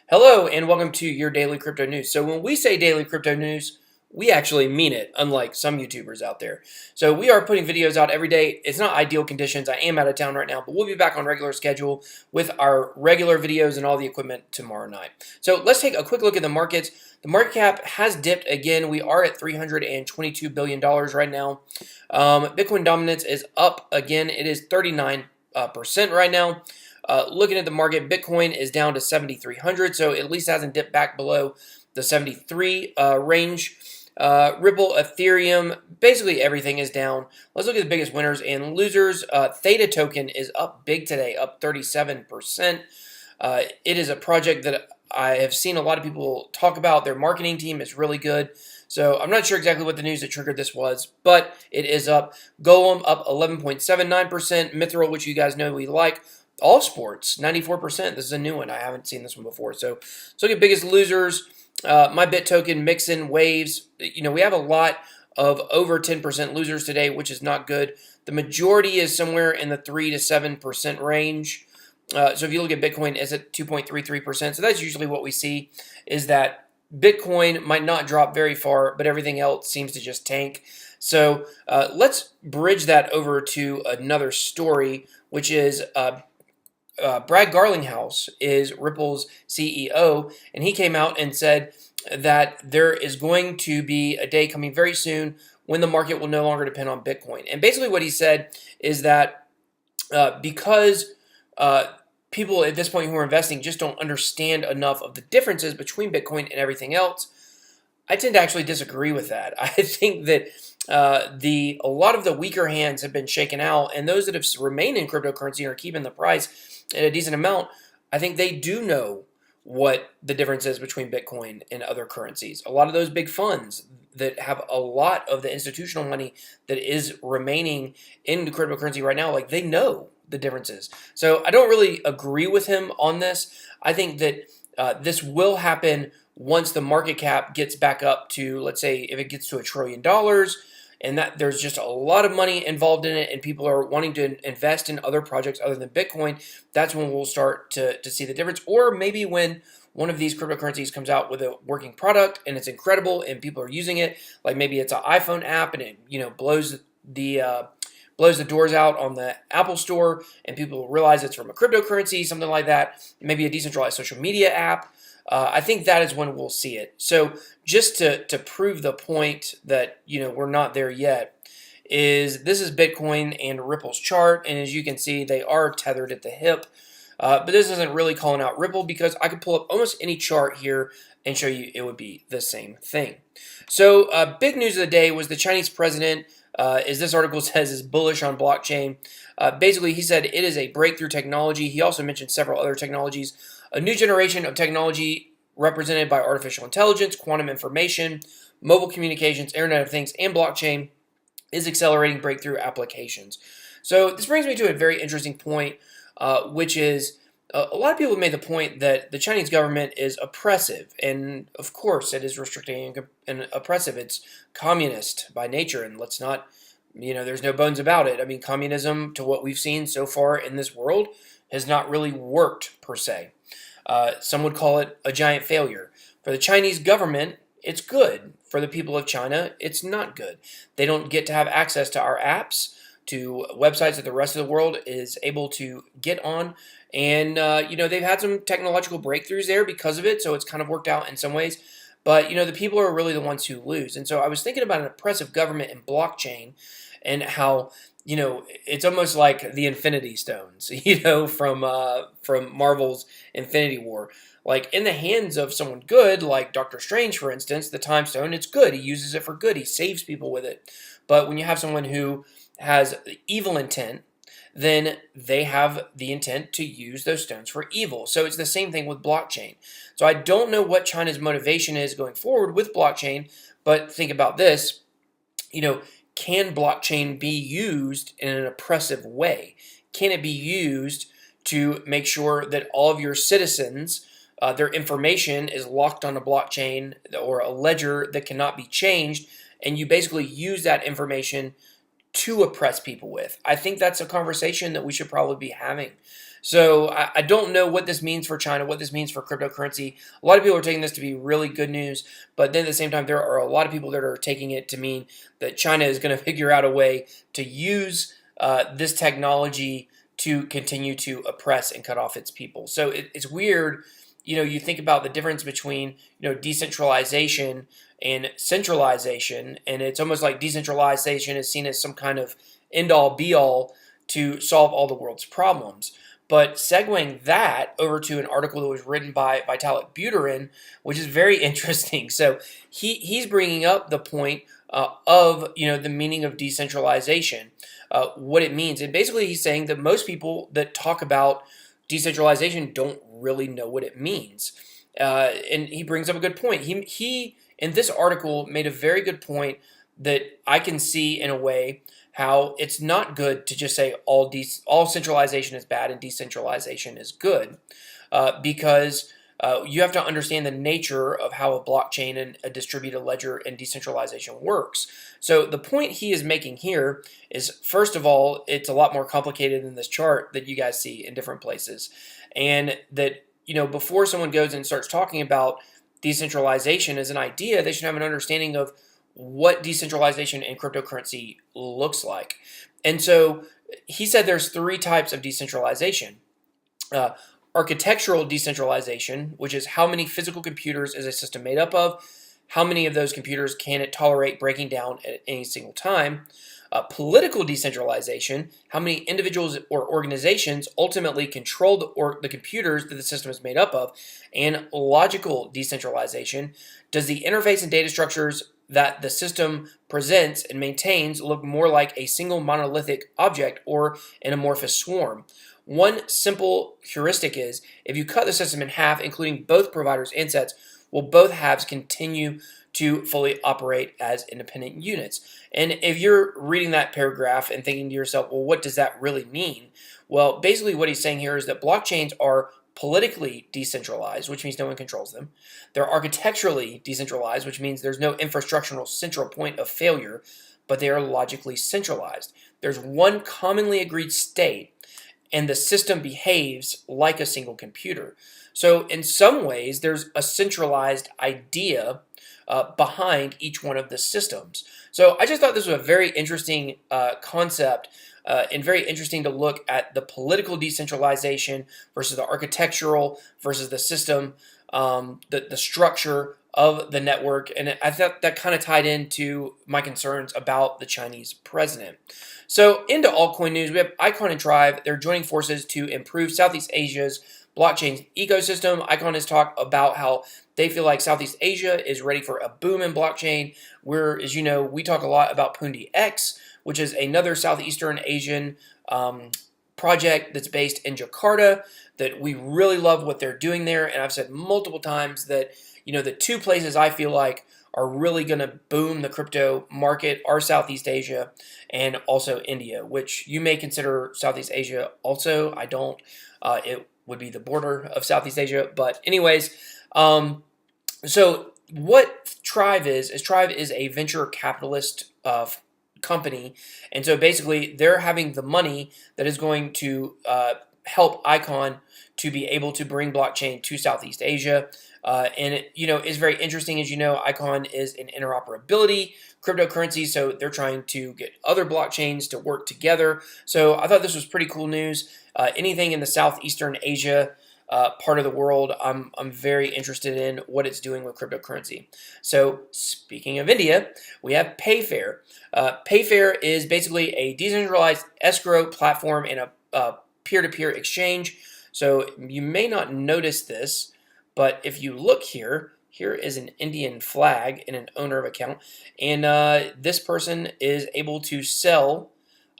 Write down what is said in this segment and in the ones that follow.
Hello and welcome to your daily crypto news. So when we say daily crypto news, we actually mean it, unlike some YouTubers out there. So we are putting videos out every day. It's not ideal conditions. I am out of town right now, but we'll be back on regular schedule with our regular videos and all the equipment tomorrow night. So let's take a quick look at the markets. The market cap has dipped again. We are at $322 billion right now. Bitcoin dominance is up again. It is 39% right now. Looking at the market, Bitcoin is down to 7,300, so it at least hasn't dipped back below the 73 range. Ripple, Ethereum, basically everything is down. Let's look at the biggest winners and losers. Theta token is up big today, up 37%. It is a project that I have seen a lot of people talk about. Their marketing team is really good. So I'm not sure exactly what the news that triggered this was, but it is up. Golem up 11.79%. Mithril, which you guys know we like. All sports, 94%. This is a new one. I haven't seen this one before. So let's look at biggest losers. My Bit token, Mixin, Waves. We have a lot of over 10% losers today, which is not good. The majority is somewhere in the 3 to 7% range. So if you look at Bitcoin, it's at 2.33%. So that's usually what we see, is that Bitcoin might not drop very far, but everything else seems to just tank. So let's bridge that over to another story, which is Brad Garlinghouse is Ripple's CEO, and he came out and said that there is going to be a day coming very soon when the market will no longer depend on Bitcoin. And basically what he said is that because people at this point who are investing just don't understand enough of the differences between Bitcoin and everything else, I tend to actually disagree with that. I think that a lot of the weaker hands have been shaken out, and those that have remained in cryptocurrency and are keeping the price at a decent amount, I think they do know what the difference is between Bitcoin and other currencies. A lot of those big funds that have a lot of the institutional money that is remaining in the cryptocurrency right now, like, they know the differences. So I don't really agree with him on this. I think that this will happen once the market cap gets back up to, let's say, if it gets to $1 trillion, and that there's just a lot of money involved in it and people are wanting to invest in other projects other than Bitcoin, that's when we'll start to see the difference. Or maybe when one of these cryptocurrencies comes out with a working product and it's incredible and people are using it, like maybe it's an iPhone app and it blows the doors out on the Apple Store and people realize it's from a cryptocurrency, something like that, maybe a decentralized social media app. I think that is when we'll see it. So just to prove the point that we're not there yet, this is Bitcoin and Ripple's chart, and as you can see, they are tethered at the hip. But this isn't really calling out Ripple because I could pull up almost any chart here and show you it would be the same thing. So big news of the day was the Chinese president, as this article says, is bullish on blockchain. Basically, he said it is a breakthrough technology. He also mentioned several other technologies. A new generation of technology represented by artificial intelligence, quantum information, mobile communications, Internet of Things, and blockchain is accelerating breakthrough applications. So this brings me to a very interesting point, which is a lot of people have made the point that the Chinese government is oppressive, and of course it is restricting and oppressive. It's communist by nature, and let's not, there's no bones about it. I mean, communism, to what we've seen so far in this world, has not really worked per se. Some would call it a giant failure. For the Chinese government, it's good. For the people of China, it's not good. They don't get to have access to our apps, to websites that the rest of the world is able to get on. And, they've had some technological breakthroughs there because of it, so it's kind of worked out in some ways. But, the people are really the ones who lose. And so I was thinking about an oppressive government and blockchain and how, it's almost like the Infinity Stones, from Marvel's Infinity War. Like, in the hands of someone good, like Doctor Strange, for instance, the Time Stone, it's good. He uses it for good. He saves people with it. But when you have someone who has evil intent, then they have the intent to use those stones for evil. So it's the same thing with blockchain. So I don't know what China's motivation is going forward with blockchain, but think about this, can blockchain be used in an oppressive way? Can it be used to make sure that all of your citizens, their information is locked on a blockchain or a ledger that cannot be changed, and you basically use that information to oppress people with? I think that's a conversation that we should probably be having. So I don't know what this means for China, what this means for cryptocurrency. A lot of people are taking this to be really good news, but then at the same time, there are a lot of people that are taking it to mean that China is going to figure out a way to use this technology to continue to oppress and cut off its people. So it's weird. You think about the difference between decentralization and centralization, and it's almost like decentralization is seen as some kind of end all be all to solve all the world's problems. But segueing that over to an article that was written by Vitalik Buterin, which is very interesting. So he's bringing up the point of the meaning of decentralization, what it means, and basically he's saying that most people that talk about decentralization don't really know what it means. And he brings up a good point. He in this article made a very good point that I can see in a way how it's not good to just say all centralization is bad and decentralization is good, because you have to understand the nature of how a blockchain and a distributed ledger and decentralization works. So the point he is making here is, first of all, it's a lot more complicated than this chart that you guys see in different places, and that before someone goes and starts talking about decentralization as an idea, they should have an understanding of what decentralization in cryptocurrency looks like. And so he said there's three types of decentralization. Architectural decentralization, which is how many physical computers is a system made up of, how many of those computers can it tolerate breaking down at any single time. Political decentralization, how many individuals or organizations ultimately control the computers that the system is made up of. And logical decentralization, does the interface and data structures that the system presents and maintains look more like a single monolithic object or an amorphous swarm? One simple heuristic is, if you cut the system in half, including both providers and sets, will both halves continue to fully operate as independent units? And if you're reading that paragraph and thinking to yourself, well, what does that really mean? Well, basically what he's saying here is that blockchains are politically decentralized, which means no one controls them. They're architecturally decentralized, which means there's no infrastructural central point of failure, but they are logically centralized. There's one commonly agreed state, and the system behaves like a single computer. So in some ways, there's a centralized idea behind each one of the systems. So I just thought this was a very interesting concept, and very interesting to look at the political decentralization versus the architectural versus the system, the structure of the network. And I thought that kind of tied into my concerns about the Chinese president. So into altcoin news, we have Icon and Trive. They're joining forces to improve Southeast Asia's blockchain ecosystem. Icon has talked about how they feel like Southeast Asia is ready for a boom in blockchain. Where, as you know, we talk a lot about Pundi X, which is another Southeastern Asian project that's based in Jakarta, that we really love what they're doing there. And I've said multiple times that, the two places I feel like are really going to boom the crypto market are Southeast Asia and also India, which you may consider Southeast Asia also. I don't. It would be the border of Southeast Asia. But anyways, so what Trive is a venture capitalist company. And so basically they're having the money that is going to help Icon to be able to bring blockchain to Southeast Asia. And it, is very interesting. As you know, Icon is an interoperability cryptocurrency, so they're trying to get other blockchains to work together. So I thought this was pretty cool news. Anything in the Southeastern Asia part of the world, I'm very interested in what it's doing with cryptocurrency. So speaking of India, we have PayFair. PayFair is basically a decentralized escrow platform and a peer-to-peer exchange. So you may not notice this, but if you look here is an Indian flag and an owner of account, and this person is able to sell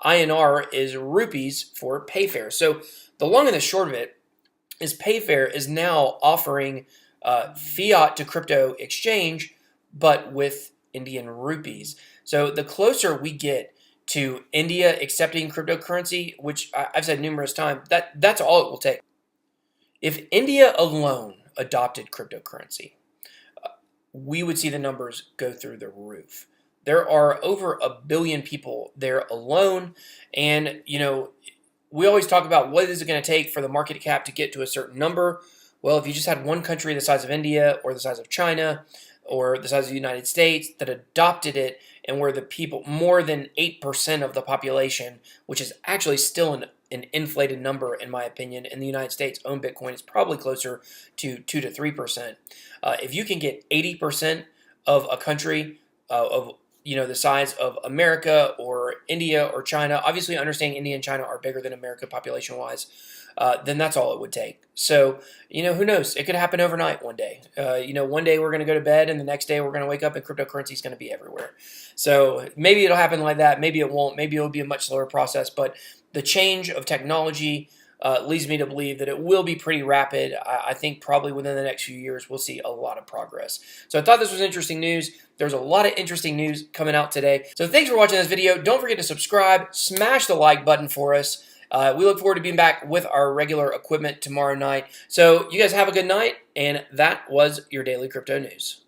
INR is rupees for PayFair. So the long and the short of it is PayFair is now offering fiat to crypto exchange, but with Indian rupees. So the closer we get to India accepting cryptocurrency, which I've said numerous times, that's all it will take. If India alone adopted cryptocurrency, we would see the numbers go through the roof. There are over 1 billion people there alone, and we always talk about what is it going to take for the market cap to get to a certain number. Well, if you just had one country the size of India or the size of China or the size of the United States that adopted it, and where the people, more than 8% of the population, which is actually still an inflated number in my opinion, in the United States own Bitcoin, is probably closer to 2 to 3%. If you can get 80% of a country of the size of America or India or China, obviously understanding India and China are bigger than America population-wise, then that's all it would take. So, who knows? It could happen overnight one day. One day we're going to go to bed and the next day we're going to wake up and cryptocurrency is going to be everywhere. So maybe it'll happen like that. Maybe it won't. Maybe it'll be a much slower process. But the change of technology leads me to believe that it will be pretty rapid. I think probably within the next few years we'll see a lot of progress. So I thought this was interesting news. There's a lot of interesting news coming out today. So thanks for watching this video. Don't forget to subscribe. Smash the like button for us. We look forward to being back with our regular equipment tomorrow night. So you guys have a good night, and that was your Daily Crypto News.